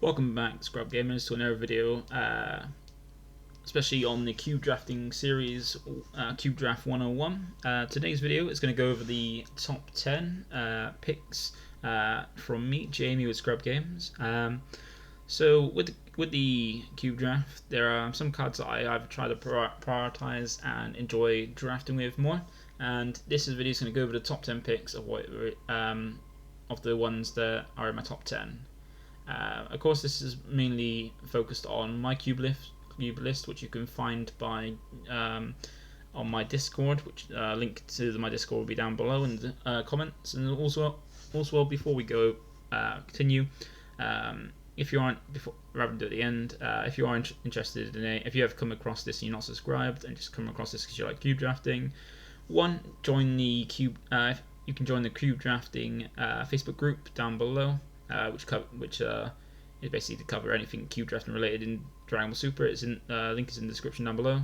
Welcome back, Scrub Gamers, to another video, especially on the cube drafting series, Cube Draft 101. Today's video is going to go over the top 10 picks from me, Jamie, with Scrub Games. So with the cube draft, there are some cards that I've tried to prioritize and enjoy drafting with more. And this video is going to go over the top 10 picks of of the ones that are in my top 10. Of course, this is mainly focused on my cube list, which you can find by on my Discord, which link to my Discord will be down below in the comments. And also before we go continue, if you aren't rather than do it at the end, if you are interested in it, if you have come across this and you're not subscribed and just come across this because you like cube drafting, join the cube. You can join the cube drafting Facebook group down below. Which is basically to cover anything cube drafting related in Dragon Ball Super. Link is in the description down below.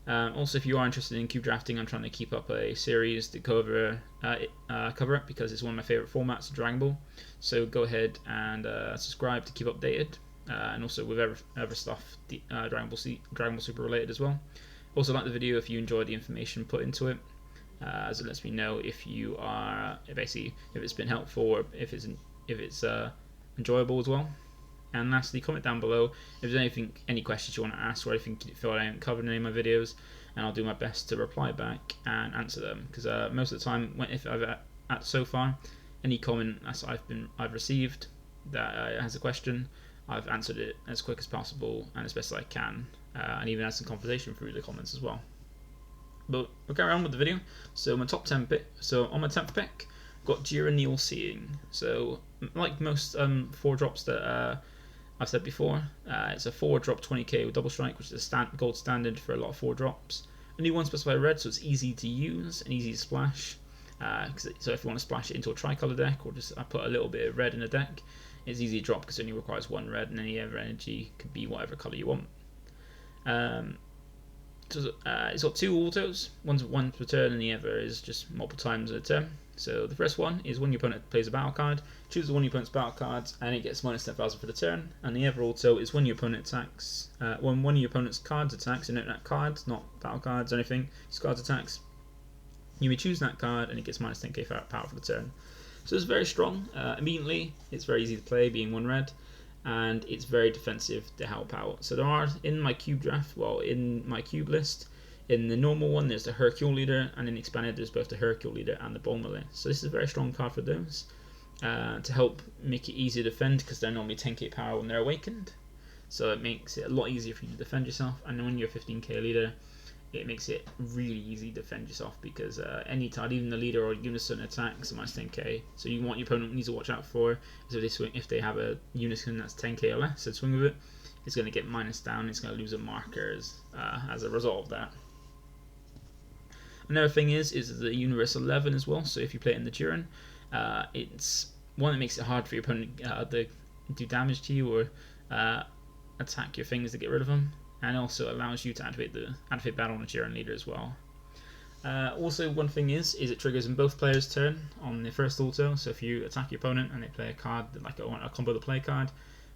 Also, if you are interested in cube drafting, I'm trying to keep up a series to cover it because it's one of my favorite formats of Dragon Ball. So go ahead and subscribe to keep updated, and also with other stuff Dragon Ball Super related as well. Also, like the video if you enjoy the information put into it, as it lets me know if you are if it's been helpful or if it's enjoyable as well. And lastly, comment down below if there's any questions you want to ask or anything you feel I haven't covered in any of my videos, and I'll do my best to reply back and answer them. Because most of the time, if I've so far any comment I've received that has a question, I've answered it as quick as possible and as best as I can, and even had some conversation through the comments as well. But we'll carry on with the video. So my top 10 pick. So on my 10th pick, got Jiren Seeing. So like most 4-drops that I've said before, it's a 4-drop 20k with double strike, which is a gold standard for a lot of 4-drops. Only one specified red, so it's easy to use and easy to splash. So if you want to splash it into a tricolor deck, or just put a little bit of red in a deck, it's easy to drop because it only requires one red, and any other energy could be whatever color you want. It's got 2 autos, one's once per turn and the other is just multiple times a turn. So the first one is when your opponent plays a battle card, choose one of your opponent's battle cards and it gets minus 10,000 for the turn. And the other auto is when your opponent attacks, when one of your opponent's cards attacks, and not cards, not battle cards or anything, just cards attacks, you may choose that card and it gets minus 10k power for the turn. So it's very strong. Immediately, it's very easy to play, being 1 red. And it's very defensive to help out. So there are in my cube list, in the normal one there's the Hercule leader, and in expanded there's both the Hercule leader and the Bulma list. So this is a very strong card for those to help make it easier to defend, because they're normally 10k power when they're awakened. So it makes it a lot easier for you to defend yourself. And when you're a 15k leader, it makes it really easy to defend yourself, because any card, even the leader or unison attacks, minus 10k. So your opponent needs to watch out for is if they have a unison that's 10k or less, so swing with it, it's going to get minus down, it's going to lose a marker as a result of that. Another thing is the Universe 11 as well. So if you play it in the Jiren, it's one that makes it hard for your opponent to do damage to you or attack your things to get rid of them. And also allows you to activate battle on a Jiren leader as well. Also, one thing is it triggers in both players' turn on the first auto. So if you attack your opponent and they play a card like a combo the play card,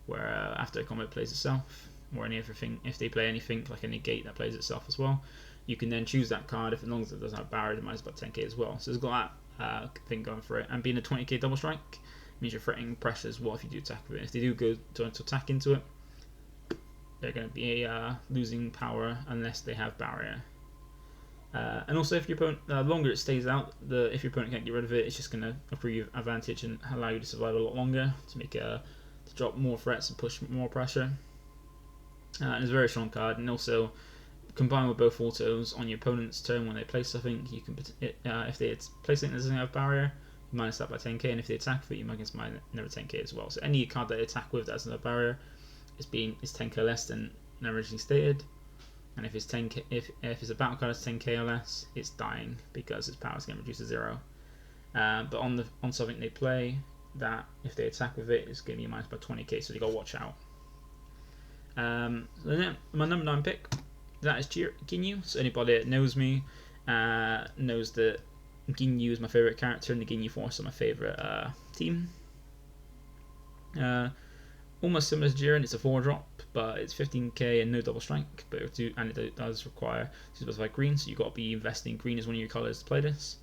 where after a combo it plays itself, or any other thing, if they play anything like a negate that plays itself as well, you can then choose that card. As long as it doesn't have barrier, it minus about 10k as well. So it's got that thing going for it. And being a 20k double strike means you're threatening pressures. What if you do attack with it? If they do go to attack into it, they're going to be losing power unless they have barrier. And also, if your opponent, the longer it stays out, if your opponent can't get rid of it, it's just going to accrue you advantage and allow you to survive a lot longer, to make to drop more threats and push more pressure. And it's a very strong card. And also, combined with both autos on your opponent's turn when they play something, you can if they play something that doesn't have barrier, you minus that by 10k, and if they attack with it, you minus another 10k as well. So any card that they attack with that doesn't have barrier is 10k less than originally stated, and if it's 10k, if it's a battle card that's 10k or less, it's dying because its power is going to reduce to 0. But on something they play, that if they attack with it, it's going to be minus by 20k, so you got to watch out. Then my number 9 pick, that is Ginyu. So anybody that knows me knows that Ginyu is my favorite character, and the Ginyu Force are my favorite team. almost similar to Jiren. It's a 4-drop, but it's 15k and no double strike. But it does require to specify green, so you've got to be investing green as one of your colours to play this.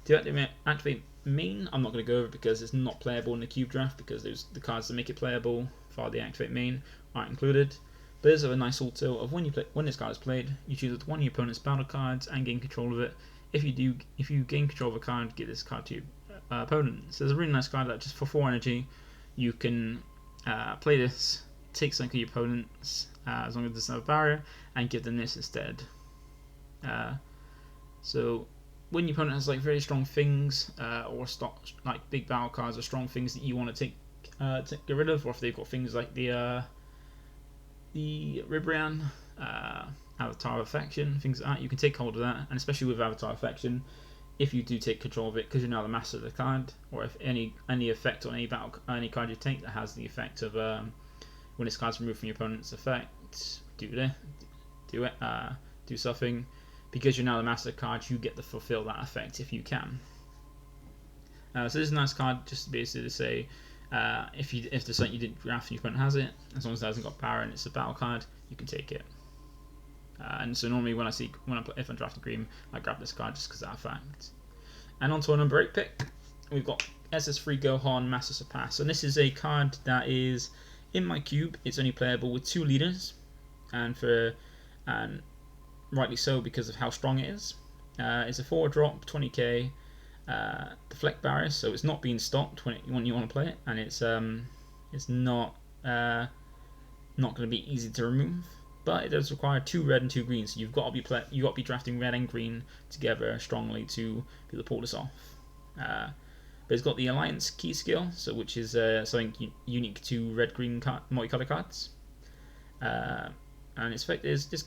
To activate main, I'm not going to go over because it's not playable in the cube draft because the cards that make it playable for the activate main aren't included. But there's a nice auto of when this card is played, you choose one of your opponent's battle cards and gain control of it. If you gain control of a card, give this card to your opponent. So there's a really nice card that just for 4 energy, you can play this, take some of your opponents as long as there's no barrier, and give them this instead. So when your opponent has like very strong things or like big battle cards or strong things that you want to get rid of, or if they've got things like the Ribrian, Avatar Affection, things like that, you can take hold of that. And especially with Avatar Affection, if you do take control of it, because you're now the master of the card, or if any effect on any card you take that has the effect of when this card's removed from your opponent's effect, do something. Because you're now the master card, you get to fulfill that effect if you can. So this is a nice card, just basically to say if there's something you didn't draft and your opponent has it, as long as it hasn't got power and it's a battle card, you can take it. And so normally if I'm drafting green, I grab this card just because of that fact. And on to our number 8 pick, we've got SS3 Gohan Master Surpass. And this is a card that is in my cube. It's only playable with 2 leaders, and rightly so because of how strong it is. It's a 4-drop, 20k, deflect barrier, so it's not being stopped when you want to play it, and it's not going to be easy to remove. But it does require 2 red and 2 green, so you've got to be drafting red and green together strongly to be able to pull this off. But it's got the Alliance key skill, so which is something unique to red-green multi-color cards. And its effect is this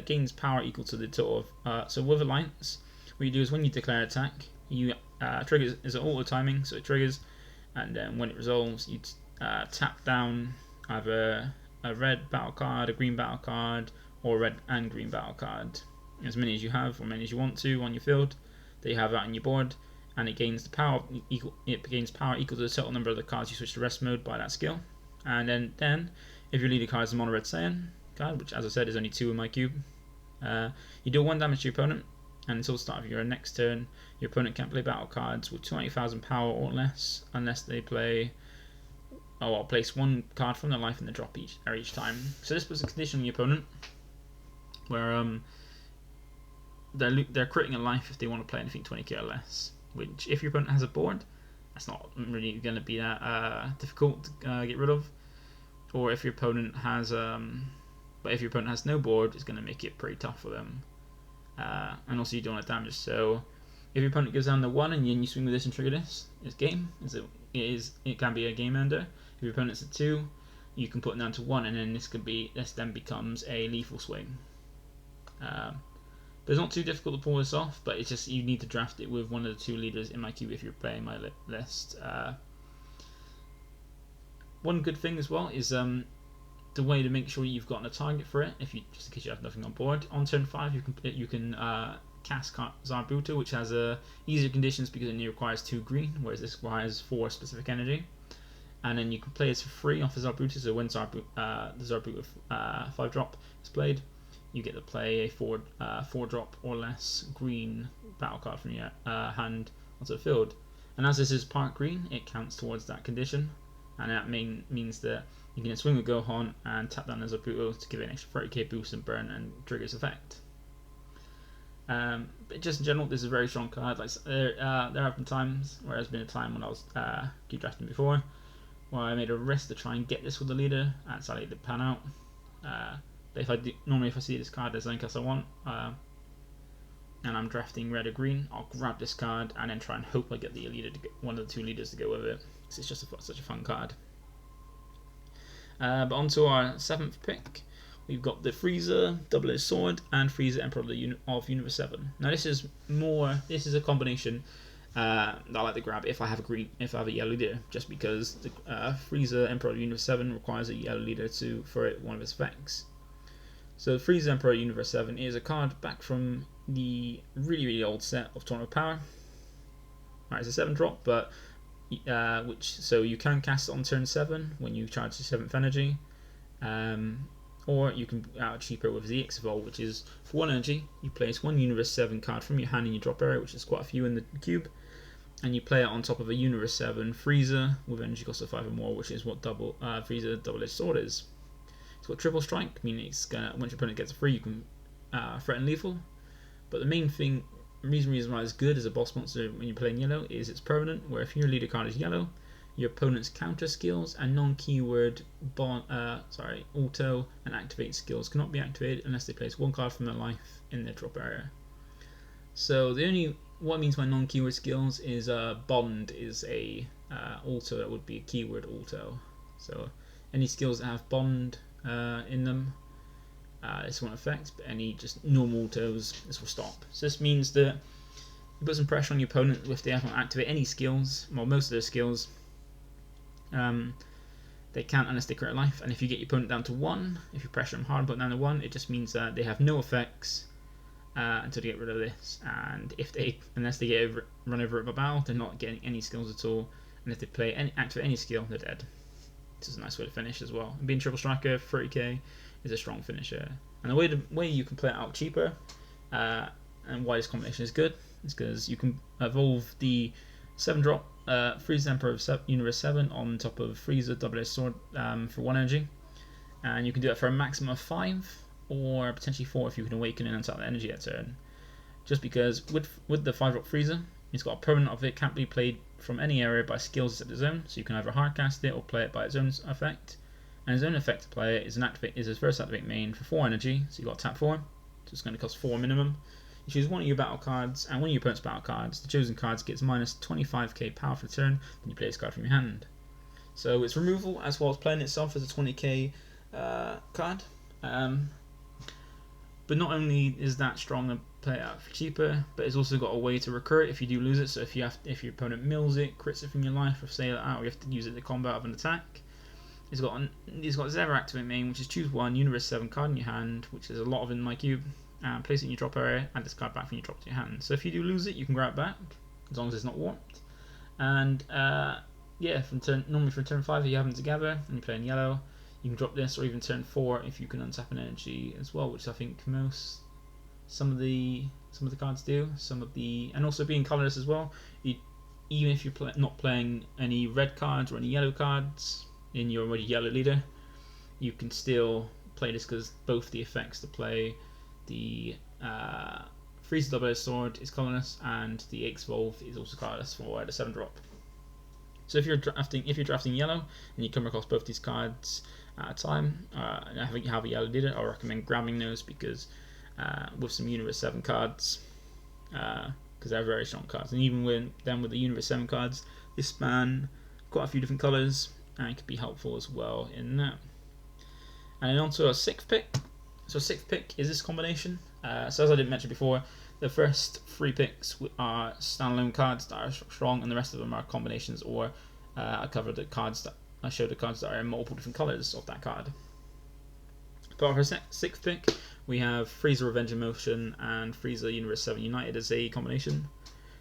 gains power equal to the total of. So with Alliance, what you do is when you declare attack, you triggers is an auto timing, so it triggers, and then when it resolves, you tap down either a red battle card, a green battle card, or a red and green battle card, as many as you have or many as you want to on your field. That you have out on your board, and it gains the power equal. It gains power equal to the total number of the cards you switch to rest mode by that skill. And then if your leader card is a mono red Saiyan card, which as I said is only 2 in my cube, you deal 1 damage to your opponent, and until the start of your next turn, your opponent can't play battle cards with 20,000 power or less unless they place 1 card from their life in the drop each time. So this puts a condition on your opponent where they're critting a life if they want to play anything 20k or less, which if your opponent has a board, that's not really going to be that difficult to get rid of. Or if your opponent has but if your opponent has no board, it's going to make it pretty tough for them. And also you don't want to damage. So if your opponent goes down to 1 and you swing with this and trigger this, it's game. It can be a game ender. If your opponent's at 2, you can put it down to 1, and then this then becomes a lethal swing. But it's not too difficult to pull this off, but it's just you need to draft it with one of the 2 leaders in my queue if you're playing my list. One good thing as well is the way to make sure you've gotten a target for it. Just in case you have nothing on board, on turn 5 you can cast Zarbuto, which has easier conditions because it only requires 2 green, whereas this requires 4 specific energy. And then you can play this for free off of Zarbuto. So when the Zarbuto 5-drop is played, you get to play a 4-drop or less green battle card from your hand onto the field. And as this is part green, it counts towards that condition, and that means that you can swing with Gohan and tap down the Zarbuto to give it an extra 30k boost and burn and trigger its effect. But just in general, this is a very strong card. Like there have been times where there's been a time when I was keep drafting before, where I made a risk to try and get this with the leader, and sadly it didn't pan out. But if I see this card as anything else I want, and I'm drafting red or green, I'll grab this card and then try and hope I get the leader one of the 2 leaders to go with it. It's just such a fun card. But on to our 7th pick, we've got the Frieza Double-Edged Sword and Frieza Emperor of Universe 7. Now this is a combination that I like to grab if I have a yellow leader, just because the Frieza Emperor of Universe 7 requires a yellow leader for one of its effects. So Frieza Emperor of Universe 7 is a card back from the really old set of Tournament of Power. Right, it's a 7-drop, but so you can cast it on turn 7 when you charge the 7th energy, or you can out cheaper with the X-Evolve, which is for 1 energy you place 1 Universe 7 card from your hand in your drop area, which is quite a few in the cube, and you play it on top of a Universe 7 Freezer with energy cost of 5 or more, which is what Freezer double-edged sword is. It's got triple strike, meaning it's gonna, once your opponent gets a free, you can threaten lethal. But the main reason why it's good as a boss monster when you're playing yellow is it's permanent, where if your leader card is yellow, your opponent's counter skills and non-keyword auto and activate skills cannot be activated unless they place 1 card from their life in their drop area. So what it means by non-keyword skills is Bond is a auto that would be a keyword auto. So any skills that have Bond in them, this won't affect, but any just normal autos, this will stop. So this means that you put some pressure on your opponent if they haven't activate any skills, well, most of their skills. They can't unless they crit life, and if you get your opponent down to 1, if you pressure them hard and put them down to 1, it just means that they have no effects until they get rid of this, and unless they get run over at a battle, they're not getting any skills at all, and if they activate any skill, they're dead. This is a nice way to finish as well. And being triple striker, 30k is a strong finisher. And the way you can play it out cheaper, and why this combination is good, is because you can evolve the 7-drop Freezer Emperor of Universe 7 on top of Freezer double-edged sword for 1 energy, and you can do it for a maximum of 5 or potentially 4 if you can awaken and untap the energy that turn. Just because with the 5-drop Freezer, it's got a permanent of it, can't be played from any area by skills except its own, so you can either hardcast it or play it by its own effect. And his own effect to play it is his first activate main for 4 energy, so you got to tap 4, so it's going to cost 4 minimum. You choose one of your battle cards, and one of your opponent's battle cards, the chosen cards gets minus 25k power for the turn, then you play this card from your hand. So it's removal as well as playing itself as a 20k card. But not only is that strong and play it out for cheaper, but it's also got a way to recur it if you do lose it. So if your opponent mills it, crits it from your life, or say that out, or you have to use it to combat of an attack. It's got Zero activate main, which is choose 1 Universe 7 card in your hand, which is a lot of in my cube. Place it in your drop area and discard back from your drop to your hand. So if you do lose it, you can grab it back as long as it's not warped. And yeah, normally from turn 5, if you have them together and you're playing yellow, you can drop this, or even turn 4 if you can untap an energy as well, which I think some of the cards do. And also being colorless as well. Even if you're not playing any red cards or any yellow cards in your already yellow leader, you can still play this because both the effects to play. The Freezer double-edged sword is colorless, and the X-Evolve is also colorless for the 7-drop. So if you're drafting yellow and you come across both these cards at a time, and have a yellow leader, I recommend grabbing those because with some Universe 7 cards, because they're very strong cards, and even with the Universe 7 cards, they span quite a few different colors and can be helpful as well in that. And on to our 6th pick. So 6th pick is this combination. So as I didn't mention before, the first 3 picks are standalone cards that are strong, and the rest of them are combinations, or I showed the cards that are in multiple different colours of that card. But for our 6th pick, we have Freezer Revenge in Motion and Freezer Universe 7 United as a combination.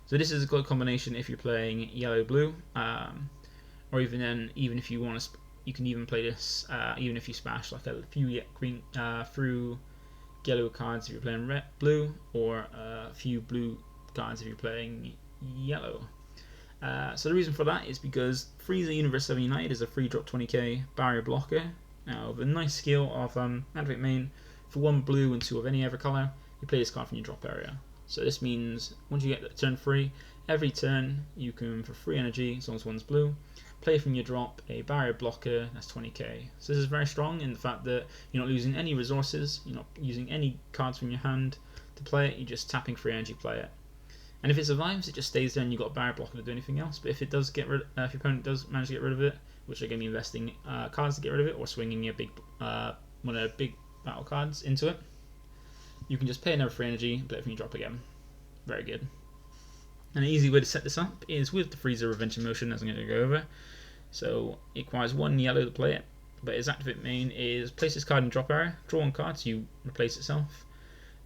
So this is a good combination if you're playing yellow-blue, or even if you want to. You can even play this even if you smash like a few green through yellow cards if you're playing blue, or a few blue cards if you're playing yellow. So the reason for that is because Freezer Universe 7 United is a free drop 20k barrier blocker. Now with a nice skill of activate main for 1 blue and 2 of any other colour, you play this card from your drop area. So this means once you get turn 3, every turn you can, for free energy, as long as one's blue, play from your drop a barrier blocker that's 20k. So this is very strong in the fact that you're not losing any resources, you're not using any cards from your hand to play it, you're just tapping free energy to play it. And if it survives, it just stays there and you've got a barrier blocker to do anything else. But if it does if your opponent does manage to get rid of it, which are going to be investing cards to get rid of it, or swinging a big one of the big battle cards into it, you can just pay another free energy and play it from your drop again. Very good. And an easy way to set this up is with the Freezer Revenge in Motion, as I'm going to go over. So it requires 1 yellow to play it, but its activate main is place this card in drop area, draw 1 card so you replace itself.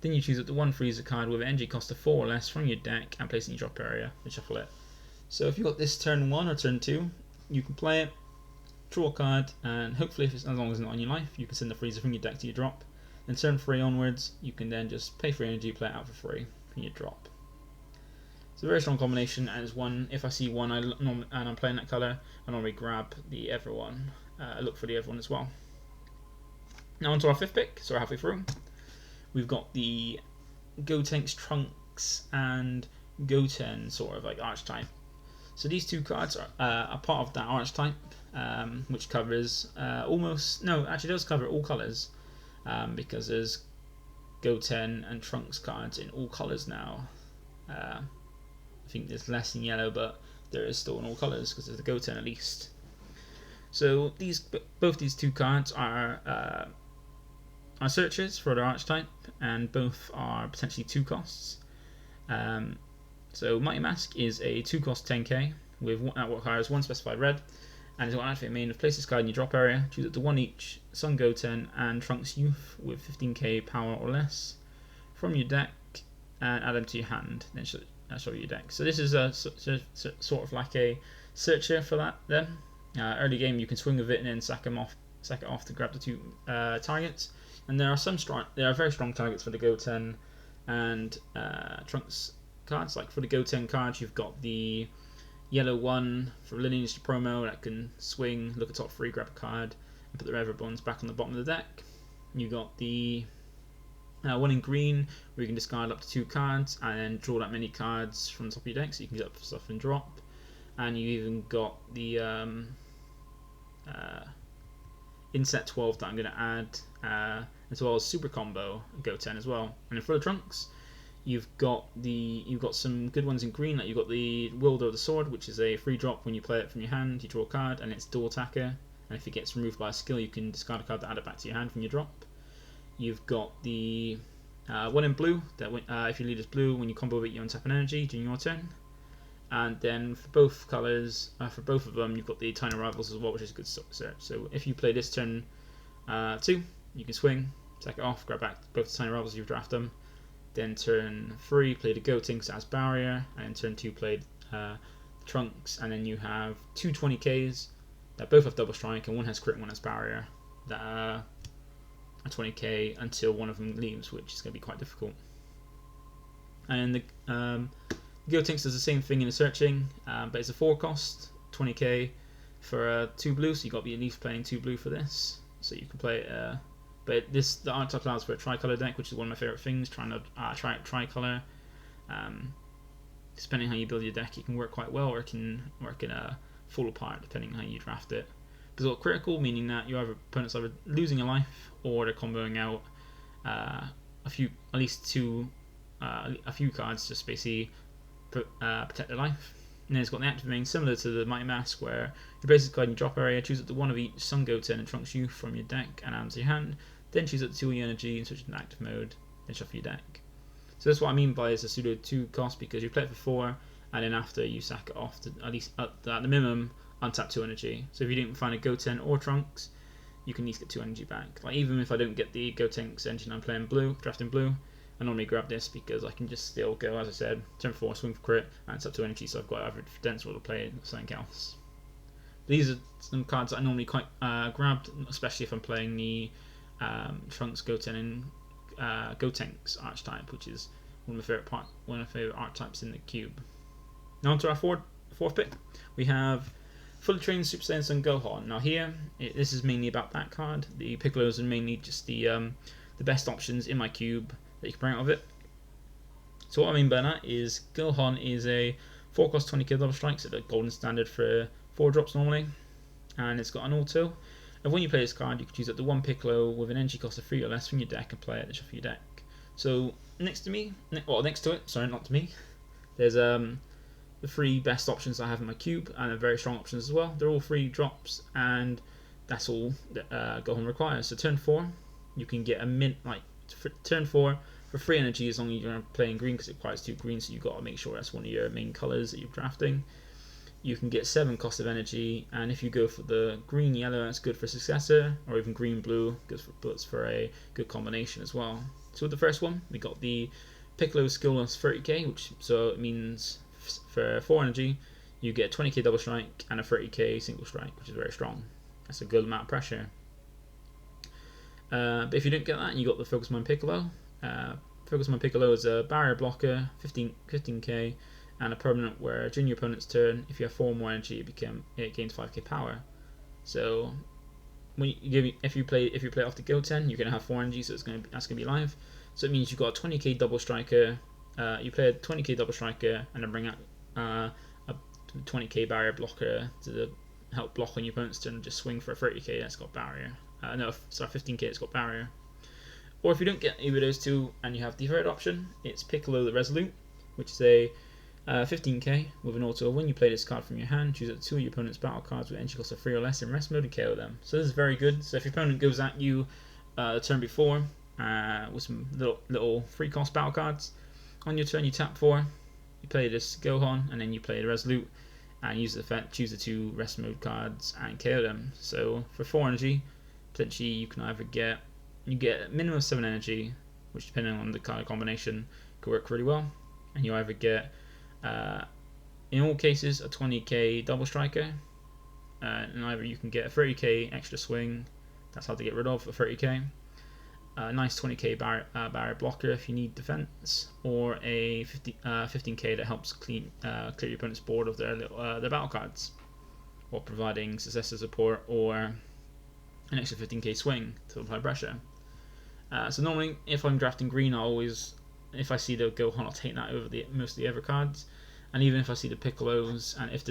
Then you choose up the 1 Freezer card with an energy cost of 4 or less from your deck and place it in your drop area and shuffle it. So if you got this turn 1 or turn 2, you can play it, draw a card, and hopefully, if it's, as long as it's not on your life, you can send the freezer from your deck to your drop. Then turn 3 onwards, you can then just pay free energy, play it out for free from your drop. It's a very strong combination, and it's one. If I see one and I'm playing that colour, I normally grab the everyone. Look for the everyone as well. Now onto our 5th pick, so we're halfway through. We've got the Gotenks, Trunks, and Goten sort of like archetype. So these two cards are part of that archetype, which covers actually does cover all colours, because there's Goten and Trunks cards in all colours now. I think there's less in yellow, but there is still in all colours because there's the Goten at least. So both these two cards are searches for their archetype, and both are potentially 2 costs. So Mighty Mask is a 2 cost 10k with what requires 1 specified red, and it's got an activate main of place this card in your drop area, choose up to 1 each Sun Goten and Trunks Youth with 15k power or less from your deck, and add them to your hand, then show you your deck. So this is a sort of like a searcher for that then. Early game you can swing with it and then sack it off to grab the 2 targets. And there are very strong targets for the Goten and Trunks cards. Like for the Goten cards, you've got the yellow one for Lineage to promo that can swing, look at top 3, grab a card, and put the Rever Bones back on the bottom of the deck. You got the one in green where you can discard up to 2 cards and then draw that many cards from the top of your deck, so you can get up for stuff and drop. And you even got the Inset 12 that I'm going to add, as well as Super Combo Goten as well. And then for the Trunks, you've got some good ones in green. Like you've got the Wielder of the Sword, which is a free drop. When you play it from your hand, you draw a card, and it's dual attacker. And if it gets removed by a skill, you can discard a card to add it back to your hand from your drop. You've got the one in blue that if your leader's blue, when you combo it, you untap an energy during your turn. And then for both colours, for both of them, you've got the Tiny Rivals as well, which is a good search. So if you play this turn 2, you can swing, sack it off, grab back both the Tiny Rivals, you draft them. Then turn 3, play the Gotenks as barrier, and turn 2, play Trunks, and then you have 2 20ks that both have double strike, and one has crit and one has barrier, that are 20k until one of them leaves, which is going to be quite difficult. And the Gotenks does the same thing in the searching, but it's a 4 cost, 20k for 2 blue, so you've got to be at least playing 2 blue for this, so you can play it. But the archetype allows for a tricolour deck, which is one of my favourite things, trying to try tricolour. Depending on how you build your deck, it can work quite well, or it can fall apart depending on how you draft it. But it's got critical, meaning that your opponent's either losing a life or they're comboing out a few cards just basically protect their life. And then it's got the active main similar to the Mighty Mask, where you base this card in your drop area, choose up to 1 of each Sun Goten and Trunks Youth from your deck and add them to your hand, then choose up to 2 of your energy and switch to active mode, then shuffle your deck. So that's what I mean by it's a pseudo 2 cost, because you play it for 4 and then after you sack it off to at least at the minimum untap 2 energy. So if you didn't find a Goten or Trunks, you can at least get 2 energy back. Like even if I don't get the Gotenks engine, I'm playing blue, drafting blue, I normally grab this because I can just still go, as I said, turn 4, swing for crit, and it's up to energy, so I've got average dense or to play something else. These are some cards that I normally quite grabbed, especially if I'm playing the Trunks, Goten, and Gotenks archetype, which is one of my favourite archetypes in the cube. Now onto our fourth pick. We have Fully Trained Super Saiyan Son Gohan. Now here, this is mainly about that card. The Piccolos are mainly just the best options in my cube that you can bring out of it. So what I mean by that is Gohan is a 4 cost 20k double strikes at the golden standard for 4 drops normally, and it's got an auto. And when you play this card, you can choose up to 1 Piccolo with an energy cost of 3 or less from your deck and play it and shuffle your deck. So next to it, sorry, not to me, there's the 3 best options I have in my cube, and they're very strong options as well. They're all 3 drops, and that's all that Gohan requires. So turn 4, you can get turn 4 for 3 energy as long as you're playing green, because it requires 2 green, so you've got to make sure that's one of your main colours that you're drafting. You can get 7 cost of energy, and if you go for the green yellow, that's good for successor, or even green blue, good for a good combination as well. So with the first one, we got the Piccolo skill loss 30k, so it means for 4 energy, you get a 20k double strike and a 30k single strike, which is very strong. That's a good amount of pressure. But if you don't get that, you got the Focus Mind Piccolo. Focus Mind Piccolo is a barrier blocker, 15k, and a permanent where during your opponent's turn, if you have 4 or more energy, it gains 5k power. So if you play off the go 10, you're gonna have 4 energy, so that's gonna be live. So it means you've got a 20k double striker. You play a 20k double striker, and then bring out a 20k barrier blocker to help block on your opponent's turn. Just swing for a 30k that's got barrier. 15k that's got barrier. Or if you don't get either of those two and you have the third option, it's Piccolo the Resolute, which is a 15k with an auto. When you play this card from your hand, choose up 2 of your opponent's battle cards with energy cost of 3 or less in rest mode and KO them. So this is very good. So if your opponent goes at you the turn before with some little free cost battle cards, on your turn you tap 4, you play this Gohan, and then you play the Resolute and use the effect, choose the 2 rest mode cards and KO them. So for 4 energy, potentially you can either get a minimum of 7 energy, which depending on the card combination could work really well, and you either get in all cases a 20k double striker, and either you can get a 30k extra swing, that's hard to get rid of, for 30k, a nice 20k barrier blocker if you need defense, or a 15k that helps clear your opponent's board of their battle cards, or providing successor support, or an extra 15k swing to apply pressure. So normally, if I'm drafting green, if I see the Gohan, I'll take that over most of the other cards. And even if I see the Piccolos, and if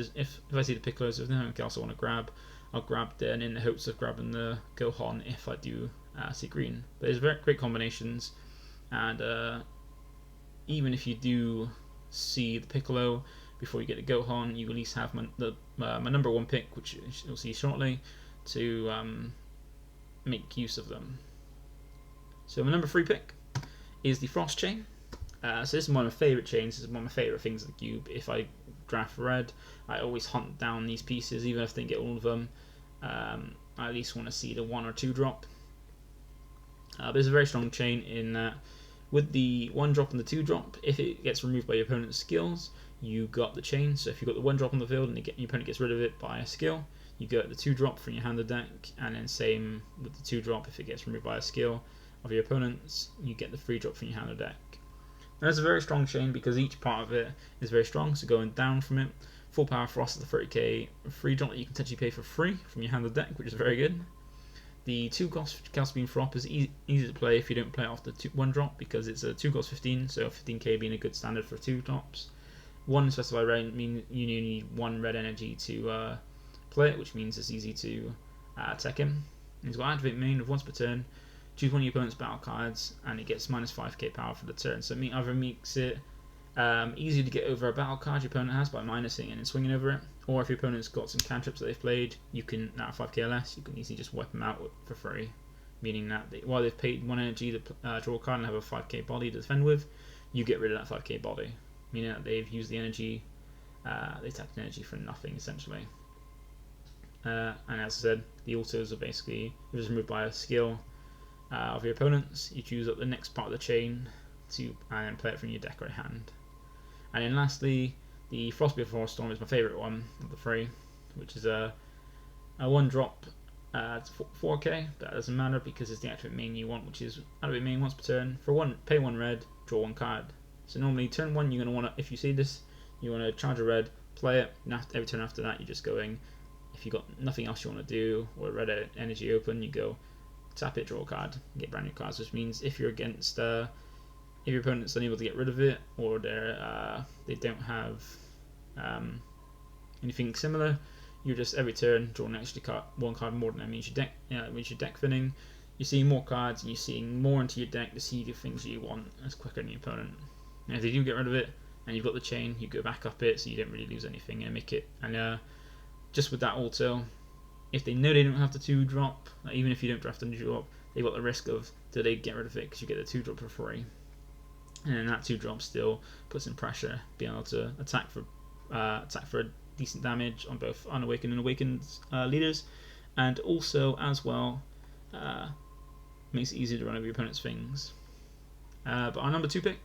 I see the Piccolos, if there's nothing else I want to grab, I'll grab them in the hopes of grabbing the Gohan if I do see green. But there's very great combinations, and even if you do see the Piccolo before you get the Gohan, you at least have my number 1 pick, which you'll see shortly, to make use of them. So my number 3 pick is the Frost Chain. So this is one of my favourite chains. This is one of my favourite things in the cube. If I draft red, I always hunt down these pieces, even if I didn't get all of them. I at least want to see the 1 or 2 drop. But it's a very strong chain in that with the 1 drop and the 2 drop, if it gets removed by your opponent's skills, you got the chain. So if you've got the 1 drop on the field and your opponent gets rid of it by a skill, you get the 2 drop from your hand of deck, and then same with the 2 drop if it gets removed by a skill of your opponents, you get the 3 drop from your hand of deck. Now that's a very strong chain because each part of it is very strong, so going down from it, full power Frost is the 30k free drop that you can potentially pay for free from your hand of deck, which is very good. The 2 cost Calcium Beam Frop is easy to play if you don't play off the 1 drop, because it's a 2 cost 15, so 15k being a good standard for 2 drops. 1 specified red means you need 1 red energy to play it, which means it's easy to tech him. He's got Activate Main of once per turn. Choose 1 of your opponent's battle cards, and it gets minus 5k power for the turn. So it either makes it easier to get over a battle card your opponent has by minusing it and swinging over it, or if your opponent's got some cantrips that they've played, you can, at 5k or less, you can easily just wipe them out for free. Meaning that while they've paid 1 energy to draw a card and have a 5k body to defend with, you get rid of that 5k body. Meaning that they've used the energy, they tapped energy for nothing essentially. And as I said, the autos are basically, if it's removed by a skill of your opponents, you choose up the next part of the chain and then play it from your deck or hand. And then lastly, the Frost Before Storm is my favourite one of the 3, which is a 1 drop 4k, but that doesn't matter because it's the Activate Main you want, which is Activate Main once per turn. Pay 1 red, draw 1 card. So normally turn 1 you're going to want to, if you see this, you want to charge a red, play it, and every turn after that you're just going, if you've got nothing else you want to do, or red energy open, you go tap it, draw a card, and get brand new cards, which means if you're against, if your opponent's unable to get rid of it, or they don't have anything similar, you just every turn draw an extra 1 card more than that. Means your deck thinning, you're seeing more cards, and you're seeing more into your deck to see the things you want as quicker than your opponent. And if they do get rid of it, and you've got the chain, you go back up it, so you don't really lose anything and make it. And just with that auto, if they know they don't have the 2 drop, like even if you don't draft a 2 drop, they've got the risk of, do they get rid of it because you get the 2 drop for free. And then that 2 drop still puts in pressure, being able to attack for a decent damage on both unawakened and awakened leaders, and also as well makes it easier to run over your opponent's things. But our number 2 pick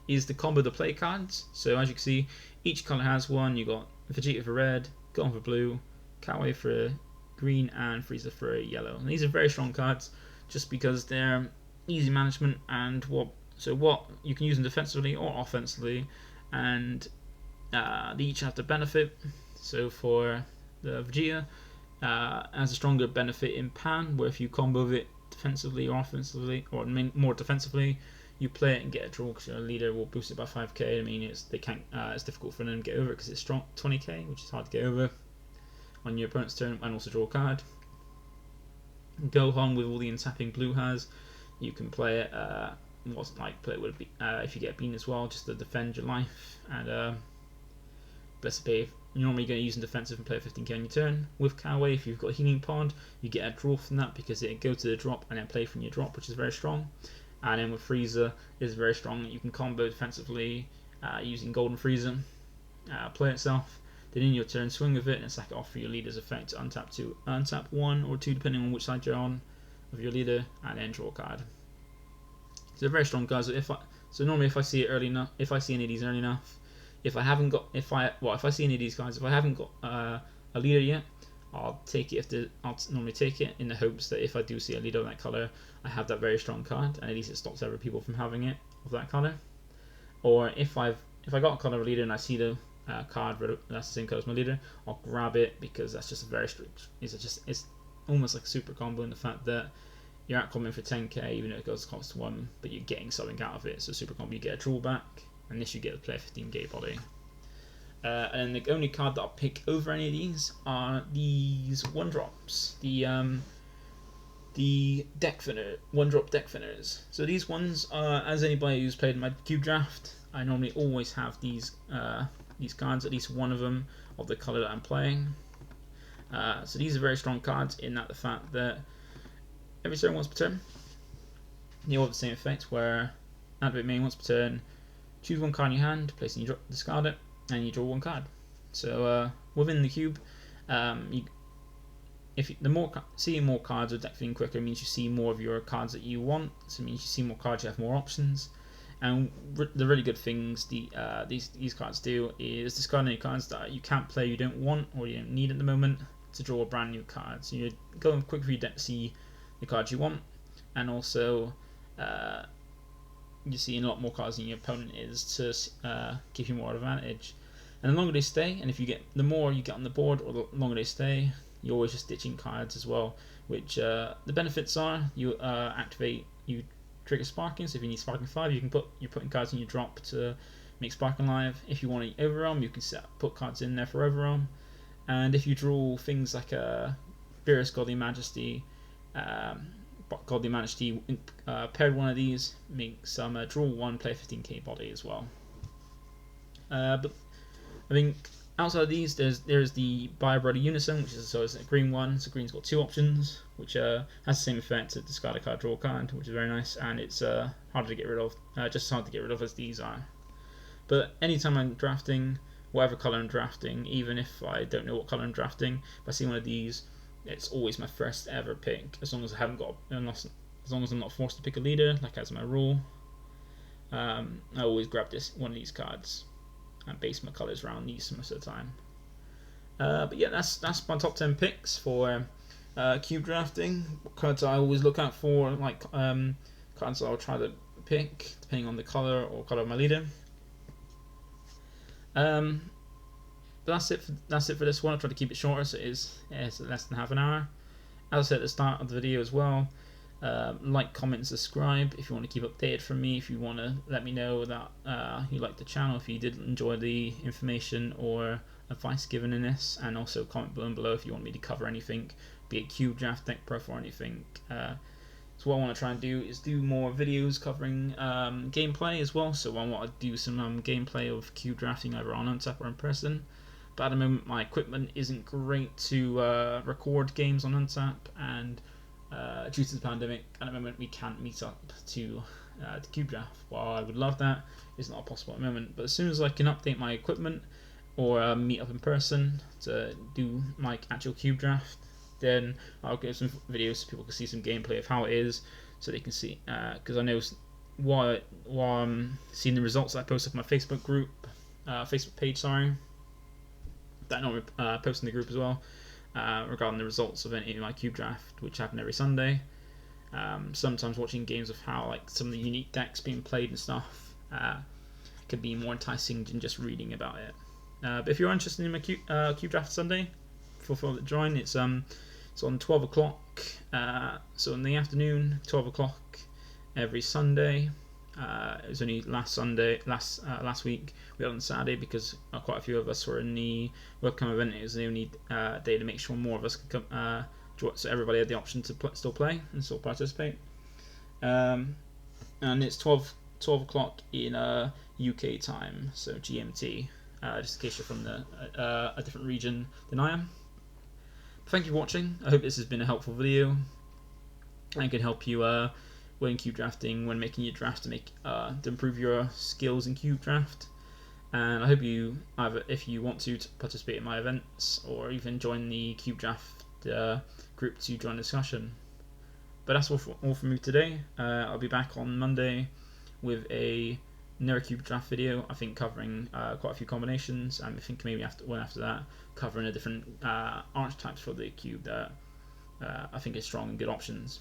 is the Combo the Play cards. So as you can see, each colour has one. You got Vegeta for red, Gohan for blue, Kawaii for green, and Frieza for yellow. And these are very strong cards, just because they're easy management and what you can use them defensively or offensively, and they each have the benefit. So for the Vegeta, has a stronger benefit in Pan, where if you combo it defensively or offensively, or more defensively, you play it and get a draw because your leader will boost it by 5k. I mean, it's difficult for them to get over it because it's strong 20k, which is hard to get over on your opponent's turn, and also draw a card. Gohan with all the untapping blue has, you can play it. Play it with if you get a bean as well, just to defend your life. And basically, you're normally going to use in defensive and play 15k on your turn. With Kawaii, if you've got a healing pod, you get a draw from that because it goes to the drop and then play from your drop, which is very strong. And then with Frieza, it's very strong. You can combo defensively using Golden Frieza, play itself. Then in your turn, swing with it and sack it off for your leader's effect to untap 1 or 2, depending on which side you're on of your leader, and then draw a card. So they're very strong cards. So normally, if I see it early enough, if I see any of these early enough, if I see any of these cards, if I haven't got a leader yet, I'll take it. I'll normally take it in the hopes that if I do see a leader of that color, I have that very strong card, and at least it stops other people from having it of that color. Or if I got a color leader and I see the card that's the same color as my leader, I'll grab it because that's just a very strict. It's almost like a super combo in the fact that you're out comboing for 10k, even though it goes cost 1, but you're getting something out of it. So super combo, you get a draw back, and this you get to play a 15k body. And the only card that I'll pick over any of these are these 1-drops, the deck thinner, 1-drop deck thinners. So these ones are, as anybody who's played my cube draft, I normally always have these cards, at least one of them of the color that I'm playing. So these are very strong cards in that the fact that every turn, once per turn, you all have the same effect where activate main once per turn, choose one card in your hand, place it in your drop, discard it, and you draw one card. So within the cube, seeing more cards or deck filling quicker means you see more of your cards that you want. So it means you see more cards, you have more options. And the really good things these cards do is discard any cards that you can't play, you don't want, or you don't need at the moment to draw a brand new card. So you're going quick for your deck to see the cards you want, and also you see a lot more cards than your opponent is to give you more advantage. And the longer they stay, and the more you get on the board, or the longer they stay, you're always just ditching cards as well. Which the benefits are you trigger sparking. So if you need sparking 5, you're putting cards in your drop to make sparking live. If you want to overwhelm, you can put cards in there for overwhelm. And if you draw things like a Beerus Godly Majesty, paired one of these, make some draw 1, play 15k body as well. But I think outside of these, there's the Bio Brother Unison, which is a green one. So green's got 2 options, which has the same effect to discard a card, draw a card, which is very nice, and it's harder to get rid of, just as hard to get rid of as these are. But anytime I'm drafting, whatever color I'm drafting, even if I don't know what color I'm drafting, if I see one of these, it's always my first ever pick, as long as I'm not forced to pick a leader, like as my rule. I always grab one of these cards and base my colours around these most of the time. But yeah, that's my top 10 picks for cube drafting. Cards I always look out for, like cards I'll try to pick depending on the colour or colour of my leader. But that's it for this one. I'll try to keep it shorter, so it's less than half an hour. As I said at the start of the video as well, like, comment, and subscribe if you want to keep updated from me, if you want to let me know that you like the channel, if you did enjoy the information or advice given in this, and also comment below if you want me to cover anything, be it cube draft, deck proof, or anything. So what I want to try and do is do more videos covering gameplay as well. So I want to do some gameplay of cube drafting either on Untap or in person. But at the moment my equipment isn't great to record games on Untap, and due to the pandemic at the moment we can't meet up to cube draft. While I would love that, it's not possible at the moment. But as soon as I can update my equipment or meet up in person to do my actual cube draft, then I'll get some videos so people can see some gameplay of how it is, so they can see, because I know while I'm seeing the results that I post on my Facebook group, Facebook page, sorry, that I post in the group as well, regarding the results of any of my cube draft, which happen every Sunday. Sometimes watching games of how like some of the unique decks being played and stuff could be more enticing than just reading about it. But if you're interested in my cube draft Sunday, feel free to join. It's on 12 o'clock, so in the afternoon, 12 o'clock every Sunday. It was only last week we had on Saturday because quite a few of us were in the webcam event. It was the only day to make sure more of us could come, so everybody had the option to still play and still participate. And it's 12 o'clock in UK time, so GMT, just in case you're from a different region than I am. Thank you for watching. I hope this has been a helpful video and can help you when cube drafting, when making your draft to improve your skills in cube draft. And I hope you either, if you want to participate in my events or even join the cube draft group to join the discussion. But that's all from me today. I'll be back on Monday with another cube draft video, I think covering quite a few combinations, and I think maybe after that covering a different archetypes for the cube that I think is strong and good options.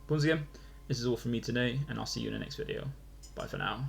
Once again, this is all from me today, and I'll see you in the next video. Bye for now.